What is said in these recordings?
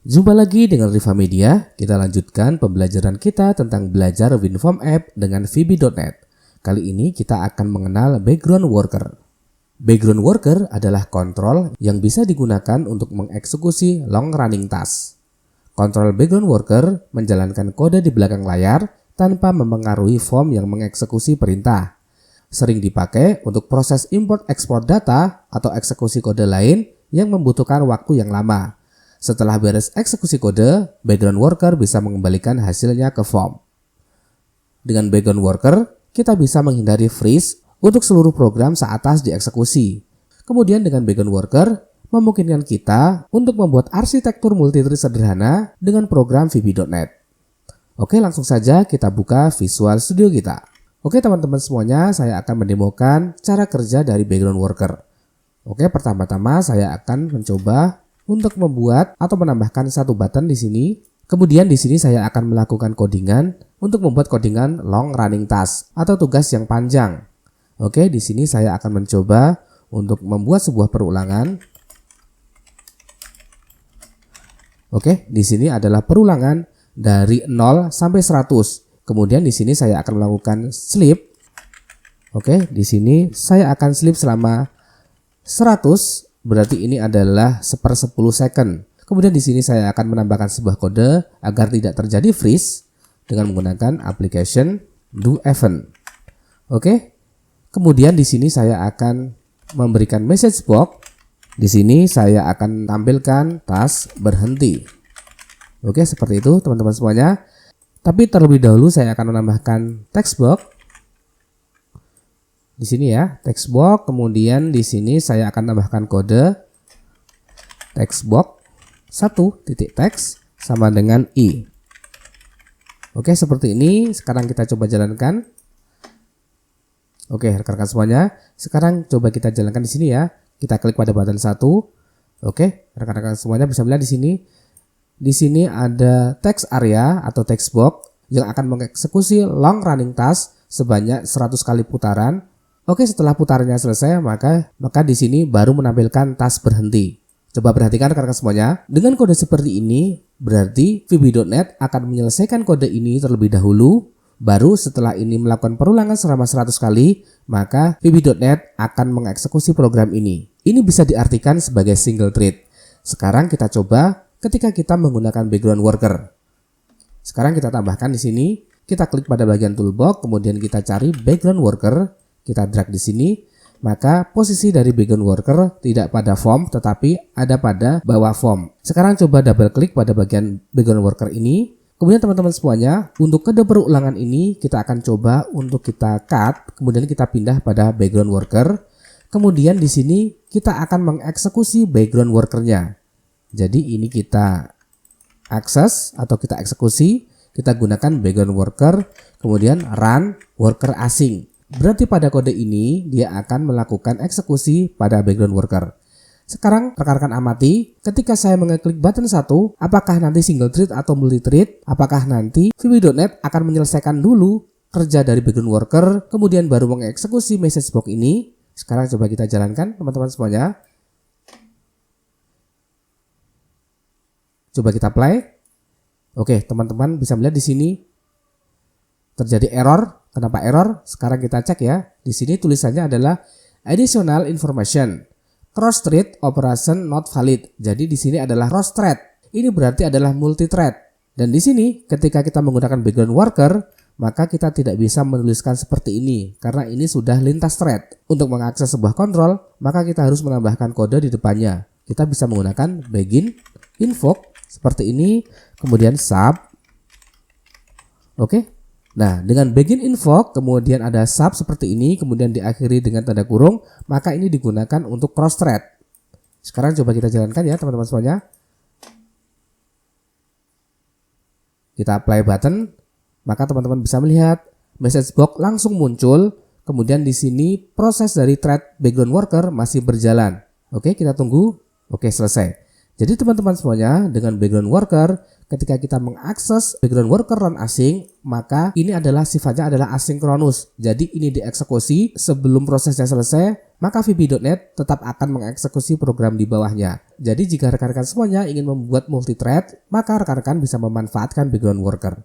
Jumpa lagi dengan Riva Media, kita lanjutkan pembelajaran kita tentang belajar WinForm App dengan VB.NET. Kali ini kita akan mengenal background worker. Background worker adalah kontrol yang bisa digunakan untuk mengeksekusi long running task. Kontrol background worker menjalankan kode di belakang layar tanpa mempengaruhi form yang mengeksekusi perintah. Sering dipakai untuk proses import-ekspor data atau eksekusi kode lain yang membutuhkan waktu yang lama. Setelah beres eksekusi kode, background worker bisa mengembalikan hasilnya ke form. Dengan background worker, kita bisa menghindari freeze untuk seluruh program saat task dieksekusi. Kemudian dengan background worker, memungkinkan kita untuk membuat arsitektur multithread sederhana dengan program VB.NET. Oke, langsung saja kita buka Visual Studio kita. Oke teman-teman semuanya, saya akan mendemokan cara kerja dari background worker. Oke, pertama-tama saya akan mencoba untuk membuat atau menambahkan satu button di sini. Kemudian di sini saya akan melakukan codingan untuk membuat codingan long running task atau tugas yang panjang. Oke, di sini saya akan mencoba untuk membuat sebuah perulangan. Oke, di sini adalah perulangan dari 0 sampai 100. Kemudian di sini saya akan melakukan sleep. Oke, di sini saya akan sleep selama 100. Berarti ini adalah 1/10 second. Kemudian di sini saya akan menambahkan sebuah kode agar tidak terjadi freeze dengan menggunakan application do event. Oke. Kemudian di sini saya akan memberikan message box. Di sini saya akan tampilkan task berhenti. Oke, seperti itu teman-teman semuanya. Tapi terlebih dahulu saya akan menambahkan text box. Di sini ya, text box, kemudian di sini saya akan tambahkan kode text box 1.text sama dengan i. Oke, seperti ini. Sekarang kita coba jalankan. Oke, rekan-rekan semuanya, sekarang coba kita jalankan di sini ya. Kita klik pada button 1. Oke, rekan-rekan semuanya bisa melihat di sini. Di sini ada text area atau text box yang akan mengeksekusi long running task sebanyak 100 kali putaran. Oke, setelah putarannya selesai, maka di sini baru menampilkan task berhenti. Coba perhatikan rekan-rekan semuanya. Dengan kode seperti ini, berarti VB.NET akan menyelesaikan kode ini terlebih dahulu. Baru setelah ini melakukan perulangan selama 100 kali, maka VB.NET akan mengeksekusi program ini. Ini bisa diartikan sebagai single thread. Sekarang kita coba ketika kita menggunakan background worker. Sekarang kita tambahkan di sini. Kita klik pada bagian toolbox, kemudian kita cari background worker. Kita drag di sini, maka posisi dari background worker tidak pada form tetapi ada pada bawah form. Sekarang coba double klik pada bagian background worker ini. Kemudian teman-teman semuanya, untuk kode perulangan ini kita akan coba untuk kita cut, kemudian kita pindah pada background worker. Kemudian di sini kita akan mengeksekusi background workernya. Jadi ini kita akses atau kita eksekusi, kita gunakan background worker, kemudian run worker asing. Berarti pada kode ini dia akan melakukan eksekusi pada background worker. Sekarang rekan-rekan amati, ketika saya mengeklik button 1, apakah nanti single thread atau multi thread? Apakah nanti VB.NET akan menyelesaikan dulu kerja dari background worker, kemudian baru mengeksekusi message box ini? Sekarang coba kita jalankan teman-teman semuanya. Coba kita play. Oke, teman-teman bisa melihat di sini terjadi error. Kenapa error? Sekarang kita cek ya. Di sini tulisannya adalah additional information. Cross thread operation not valid. Jadi di sini adalah cross thread. Ini berarti adalah multi thread. Dan di sini ketika kita menggunakan background worker, maka kita tidak bisa menuliskan seperti ini karena ini sudah lintas thread. Untuk mengakses sebuah kontrol, maka kita harus menambahkan kode di depannya. Kita bisa menggunakan begin invoke seperti ini, kemudian sub. Oke. Nah, dengan begin invoke, kemudian ada sub seperti ini, kemudian diakhiri dengan tanda kurung, maka ini digunakan untuk cross thread. Sekarang coba kita jalankan ya teman-teman semuanya. Kita apply button, maka teman-teman bisa melihat message box langsung muncul, kemudian di sini proses dari thread background worker masih berjalan. Oke, kita tunggu. Oke, selesai. Jadi teman-teman semuanya, dengan background worker, ketika kita mengakses background worker run asing, maka ini adalah sifatnya adalah asinkronus. Jadi ini dieksekusi sebelum prosesnya selesai, maka VB.NET tetap akan mengeksekusi program di bawahnya. Jadi jika rekan-rekan semuanya ingin membuat multi-thread, maka rekan-rekan bisa memanfaatkan background worker.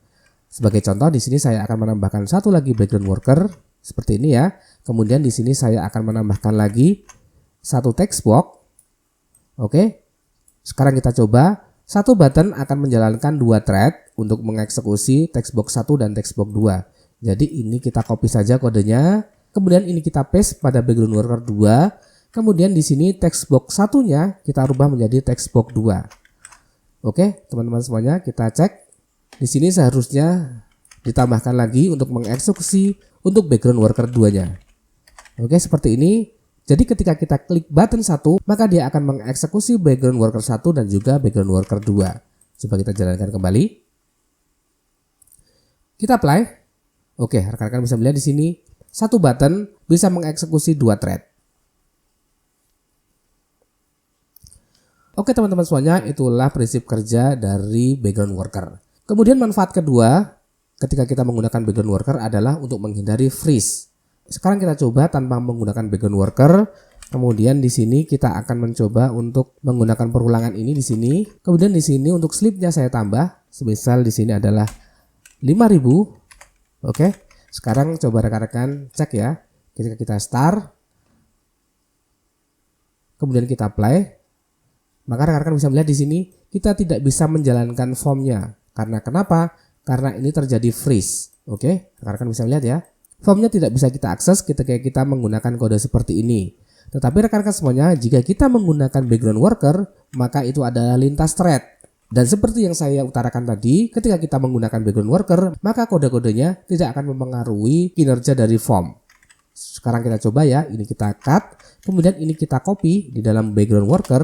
Sebagai contoh, di sini saya akan menambahkan satu lagi background worker seperti ini ya. Kemudian di sini saya akan menambahkan lagi satu text box. Oke. Sekarang kita coba. Satu button akan menjalankan dua thread untuk mengeksekusi text box 1 dan text box 2. Jadi ini kita copy saja kodenya. Kemudian ini kita paste pada background worker 2. Kemudian di sini text box satunya kita rubah menjadi text box 2. Oke, teman-teman semuanya, kita cek. Di sini seharusnya ditambahkan lagi untuk mengeksekusi untuk background worker 2-nya. Oke, seperti ini. Jadi ketika kita klik button 1, maka dia akan mengeksekusi background worker 1 dan juga background worker 2. Coba kita jalankan kembali. Kita apply. Oke, rekan-rekan bisa melihat di sini satu button bisa mengeksekusi dua thread. Oke teman-teman semuanya, itulah prinsip kerja dari background worker. Kemudian manfaat kedua ketika kita menggunakan background worker adalah untuk menghindari freeze. Sekarang kita coba tanpa menggunakan background worker. Kemudian di sini kita akan mencoba untuk menggunakan perulangan ini di sini. Kemudian di sini untuk slipnya saya tambah. Semisal di sini adalah 5000. Oke. Sekarang coba rekan-rekan cek ya. Ketika kita start, kemudian kita apply, maka rekan-rekan bisa melihat di sini kita tidak bisa menjalankan formnya. Karena kenapa? Karena ini terjadi freeze. Oke, rekan-rekan bisa melihat ya. Formnya tidak bisa kita akses ketika kita menggunakan kode seperti ini. Tetapi rekan-rekan semuanya, jika kita menggunakan background worker, maka itu adalah lintas thread. Dan seperti yang saya utarakan tadi, ketika kita menggunakan background worker, maka kode-kodenya tidak akan mempengaruhi kinerja dari form. Sekarang kita coba ya, ini kita cut, kemudian ini kita copy di dalam background worker.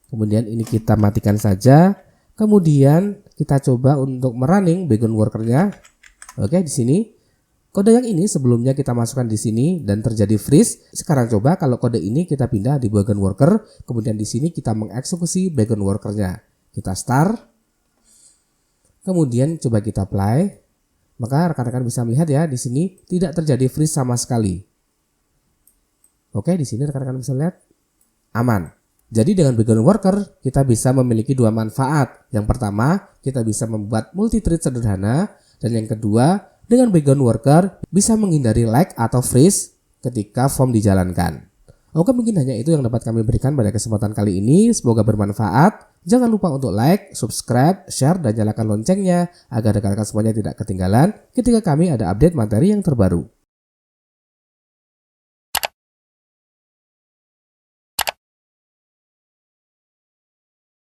Kemudian ini kita matikan saja. Kemudian kita coba untuk merunning background workernya. Oke, di sini kode yang ini sebelumnya kita masukkan di sini dan terjadi freeze. Sekarang coba kalau kode ini kita pindah di background worker, kemudian di sini kita mengeksekusi background workernya. Kita start. Kemudian coba kita apply. Maka rekan-rekan bisa melihat ya, di sini tidak terjadi freeze sama sekali. Oke, di sini rekan-rekan bisa lihat aman. Jadi dengan background worker kita bisa memiliki dua manfaat. Yang pertama, kita bisa membuat multi-thread sederhana. Dan yang kedua, dengan background worker bisa menghindari lag atau freeze ketika form dijalankan. Oke, mungkin hanya itu yang dapat kami berikan pada kesempatan kali ini. Semoga bermanfaat. Jangan lupa untuk like, subscribe, share, dan nyalakan loncengnya agar rekan-rekan semuanya tidak ketinggalan ketika kami ada update materi yang terbaru.